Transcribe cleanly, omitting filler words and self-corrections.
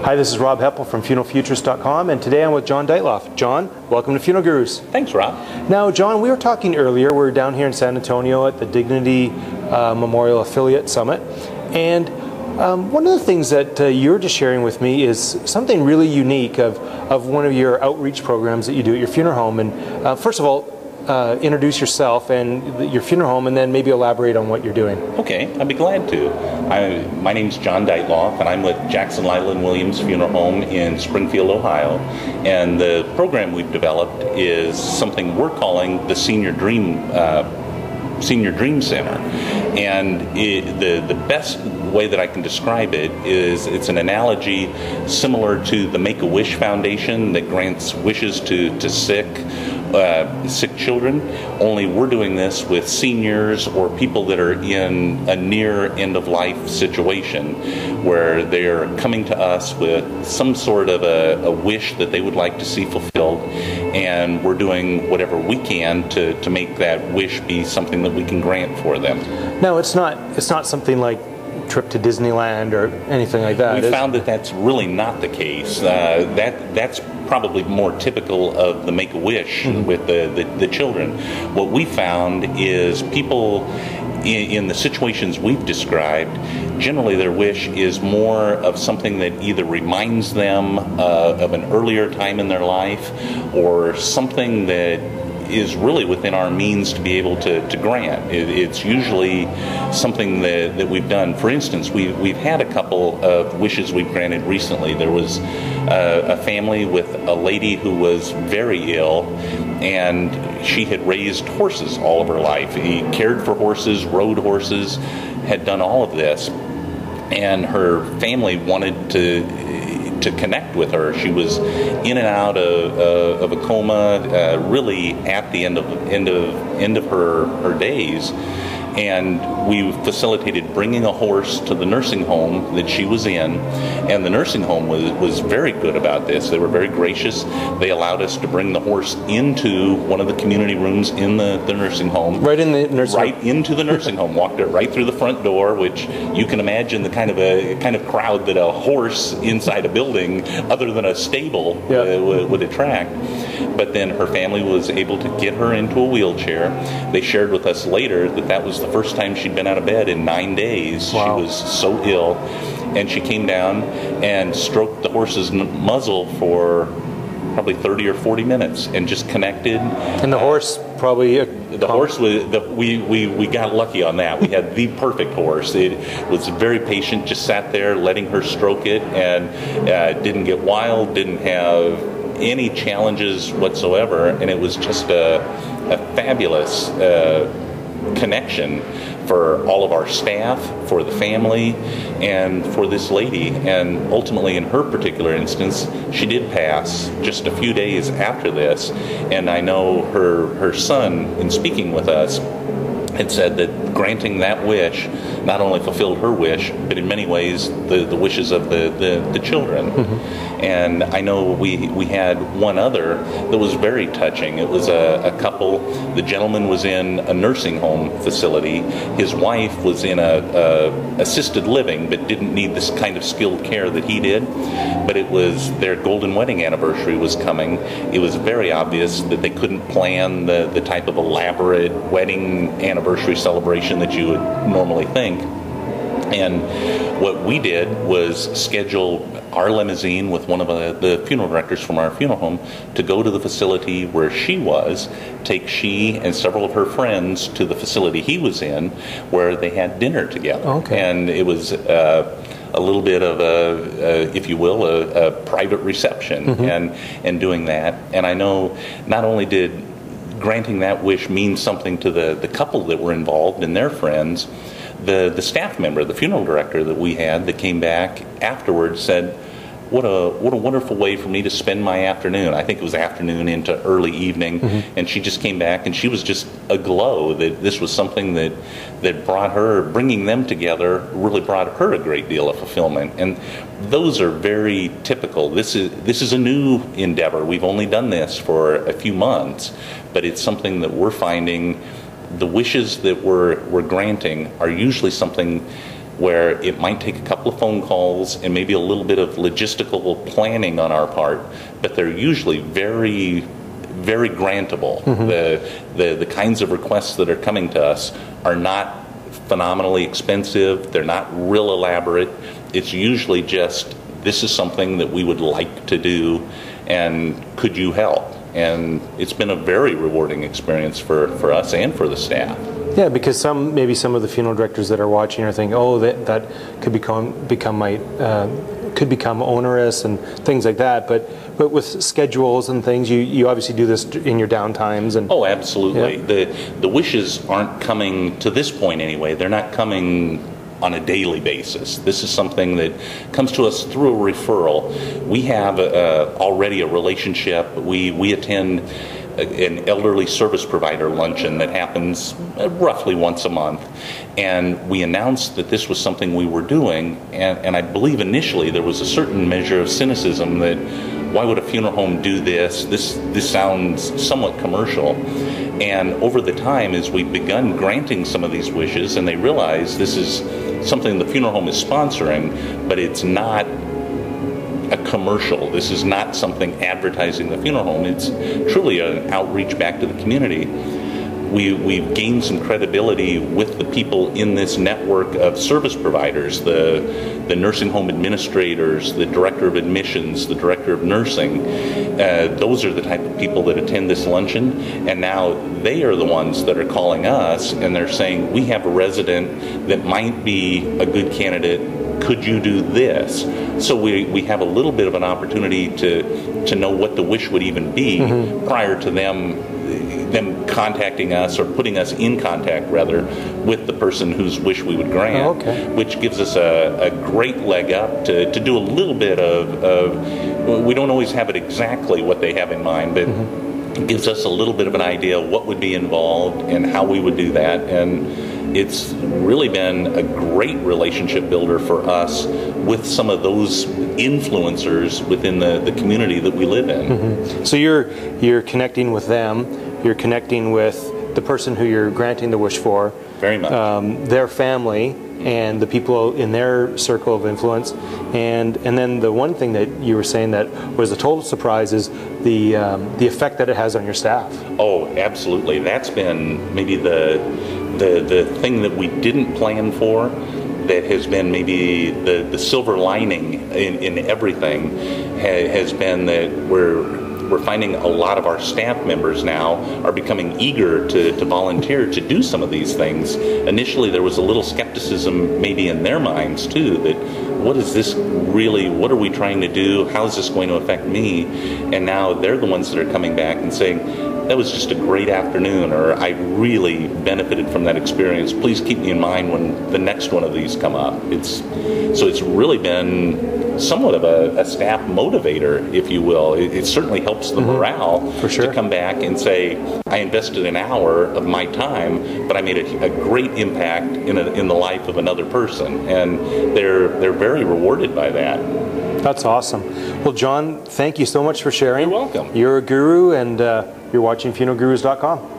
Hi, this is Rob Heppell from funeralfutures.com, and today I'm with Jon Deitloff. John, welcome to Funeral Gurus. Thanks, Rob. Now, John, we were talking earlier, we're down here in San Antonio at the Dignity Memorial Affiliate Summit, and one of the things that you're just sharing with me is something really unique of one of your outreach programs that you do at your funeral home. And first of all, introduce yourself and your funeral home, and then maybe elaborate on what you're doing. Okay, I'd be glad to. My name's Jon Deitloff, and I'm with Jackson Ingling-Williams Funeral Home in Springfield, Ohio. And the program we've developed is something we're calling the Senior Dream Center. And the best way that I can describe it is it's an analogy similar to the Make-A-Wish Foundation that grants wishes to sick children, only we're doing this with seniors or people that are in a near end-of-life situation where they're coming to us with some sort of a wish that they would like to see fulfilled, and we're doing whatever we can to make that wish be something that we can grant for them. No, it's not something like trip to Disneyland or anything like that. We found that that's really not the case. That's probably more typical of the Make-A-Wish with the children. What we found is people in the situations we've described, generally their wish is more of something that either reminds them of an earlier time in their life or something that is really within our means to be able to grant. It's usually something that we've done. For instance, we've had a couple of wishes we've granted recently. There was a family with a lady who was very ill, and she had raised horses all of her life. He cared for horses, rode horses, had done all of this, and her family wanted to connect with her. She was in and out of a coma, really at the end of her days, and we facilitated bringing a horse to the nursing home that she was in, and the nursing home was very good about this. They were very gracious. They allowed us to bring the horse into one of the community rooms in the nursing home. Right in the nursing home? Right into the nursing home. Walked it right through the front door, which you can imagine the kind of crowd that a horse inside a building, other than a stable, would attract. But then her family was able to get her into a wheelchair. They shared with us later that was the first time she'd been out of bed in 9 days. Wow. She was so ill, and she came down and stroked the horse's muzzle for probably 30 or 40 minutes and just connected. And the horse probably... The horse was... We got lucky on that. We had the perfect horse. It was very patient, just sat there letting her stroke it, and didn't get wild, didn't have any challenges whatsoever, and it was just a fabulous connection for all of our staff, for the family, and for this lady. And ultimately, in her particular instance, she did pass just a few days after this, and I know her son, in speaking with us, had said that granting that wish not only fulfilled her wish, but in many ways the wishes of the children. And I know we had one other that was very touching. It was a couple. The gentleman was in a nursing home facility. His wife was in a assisted living, but didn't need this kind of skilled care that he did. But it was their golden wedding anniversary was coming. It was very obvious that they couldn't plan the type of elaborate wedding anniversary celebration that you would normally think. And what we did was schedule our limousine with one of the funeral directors from our funeral home to go to the facility where she was, take she and several of her friends to the facility he was in, where they had dinner together. Okay. And it was a little bit of if you will, a private reception, and doing that. And I know not only did granting that wish mean something to the couple that were involved and their friends, the staff member, the funeral director that we had that came back afterwards said, what a wonderful way for me to spend my afternoon. I think it was afternoon into early evening, and she just came back and she was just aglow that this was something that brought her, bringing them together, really brought her a great deal of fulfillment. And those are very typical. This is a new endeavor. We've only done this for a few months, but it's something that we're finding the wishes that we're granting are usually something where it might take a couple of phone calls and maybe a little bit of logistical planning on our part, but they're usually very, very grantable. The kinds of requests that are coming to us are not phenomenally expensive. They're not real elaborate. It's usually just, this is something that we would like to do, and could you help? And it's been a very rewarding experience for us and for the staff. Yeah, because maybe some of the funeral directors that are watching are thinking, oh, that could could become onerous and things like that. But with schedules and things, you obviously do this in your downtimes. And oh, absolutely. Yeah. The wishes aren't coming, to this point anyway, they're not coming on a daily basis. This is something that comes to us through a referral. We have already a relationship. We attend an elderly service provider luncheon that happens roughly once a month, and we announced that this was something we were doing, and I believe initially there was a certain measure of cynicism that, why would a funeral home do this? This sounds somewhat commercial. And over the time, as we've begun granting some of these wishes, and they realize this is something the funeral home is sponsoring, but it's not a commercial. This is not something advertising the funeral home. It's truly an outreach back to the community. We've gained some credibility with the people in this network of service providers, the nursing home administrators, the director of admissions, the director of nursing. Those are the type of people that attend this luncheon, and now they are the ones that are calling us, and they're saying, we have a resident that might be a good candidate. Could you do this? So we have a little bit of an opportunity to know what the wish would even be prior to them contacting us, or putting us in contact rather with the person whose wish we would grant, which gives us a great leg up to do a little bit of we don't always have it exactly what they have in mind, but it gives us a little bit of an idea of what would be involved and how we would do that. And it's really been a great relationship builder for us with some of those influencers within the community that we live in. So you're connecting with them, you're connecting with the person who you're granting the wish for, very much, their family and the people in their circle of influence, and then the one thing that you were saying that was a total surprise is the effect that it has on your staff. Oh, absolutely. That's been maybe the thing that we didn't plan for, that has been maybe the silver lining in everything, has been that we're finding a lot of our staff members now are becoming eager to volunteer to do some of these things. Initially there was a little skepticism maybe in their minds too, that what is this really, what are we trying to do, how is this going to affect me? And now they're the ones that are coming back and saying, that was just a great afternoon, or I really benefited from that experience. Please keep me in mind when the next one of these come up. So it's really been somewhat of a staff motivator, if you will. It certainly helps the morale for sure, to come back and say, I invested an hour of my time, but I made a great impact in the life of another person, and they're very rewarded by that. That's awesome. Well, Jon, thank you so much for sharing. You're welcome. You're a guru, and you're watching funeralgurus.com.